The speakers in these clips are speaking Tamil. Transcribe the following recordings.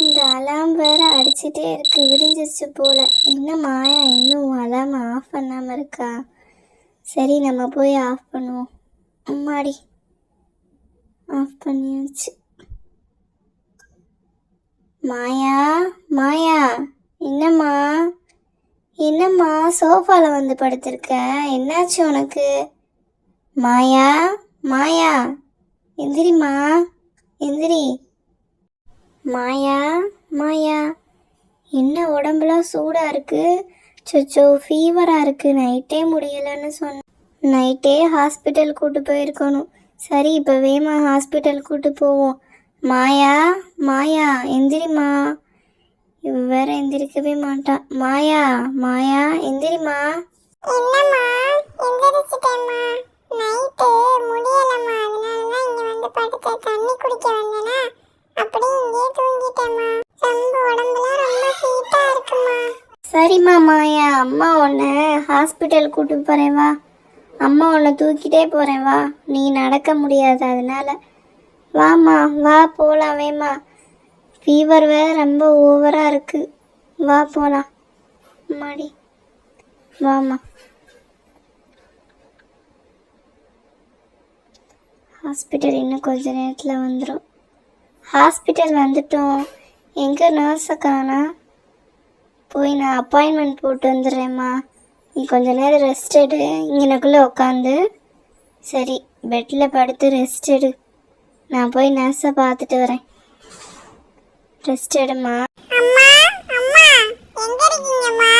இந்த அலாம் வேற அடிச்சுட்டே இருக்கு. விடிஞ்சிருச்சு போல. என்ன மாயா இன்னும் அலாம் ஆஃப் பண்ணாமல் இருக்கா? சரி நம்ம போய் ஆஃப் பண்ணுவோம். அம்மாடி ஆஃப் பண்ணியாச்சு. மாயா மாயா என்னம்மா என்னம்மா சோஃபாவில் வந்து படுத்திருக்க? என்னாச்சு உனக்கு? மாயா மாயா எந்திரிம்மா எந்திரி. மாயா மாயா என்ன உடம்புலாம் சூடாக இருக்குது? சொச்சோ ஃபீவராக இருக்குது. நைட்டே முடியலைன்னு சொன்னேன். நைட்டே ஹாஸ்பிட்டல் கூட்டு போயிருக்கணும். சரி இப்போ வேமா ஹாஸ்பிட்டல் கூட்டு போவோம். மாயா மாயா எந்திரிம்மா. இவ வேற எந்திரிக்கவே மாட்டா. மாயா மாயா எந்திரிம்மா. என்னம்மா எந்திரிச்சிட்டேம்மா. நைட்டு முடியலம்மா, அதனால தான் இங்க வந்து படுத்தேன். தண்ணி குடிக்க வந்தேனா அப்படியே இங்கே தூங்கிட்டேம்மா. ரொம்ப உடம்புலாம் ரொம்ப ஹீட்டா இருக்குமா. சரிம்மா மாயா, அம்மா உன்னை ஹாஸ்பிட்டல் கூட்டு போகிறேன் வா. அம்மா உன்னை தூக்கிட்டே போகிறேன் வா. நீ நடக்க முடியாது அதனால. வாம்மா வா போகலாம். வேமா ஃபீவர் வேறு ரொம்ப ஓவராக இருக்குது. வா போகலாம். அம்மாடி வாம்மா. ஹாஸ்பிட்டல் இன்னும் கொஞ்ச நேரத்தில் வந்துடும். ஹாஸ்பிட்டல் வந்துட்டோம். எங்கே நர்ஸை காணா? போய் நான் அப்பாயின்மெண்ட் போட்டு வந்துடுறேம்மா. நீ கொஞ்ச நேரம் ரெஸ்ட் எடு இங்கனக்குள்ளே உட்காந்து. சரி பெட்டில் படுத்து ரெஸ்ட் எடு. நான் போய் நர்ஸை பார்த்துட்டு வரேன். ரெஸ்ட் எடுமா. அம்மா அம்மா எங்க இருக்கீங்கம்மா?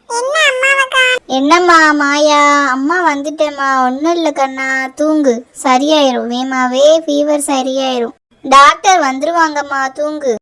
என்ன அம்மாவை காணோம்? என்னம்மா மாயா? அம்மா வந்துட்டேம்மா. ஒன்றும் இல்லை கண்ணா, தூங்கு சரியாயிரும். வேமாவே ஃபீவர் சரியாயிரும். டாக்டர் வந்துருவாங்கம்மா, தூங்கு.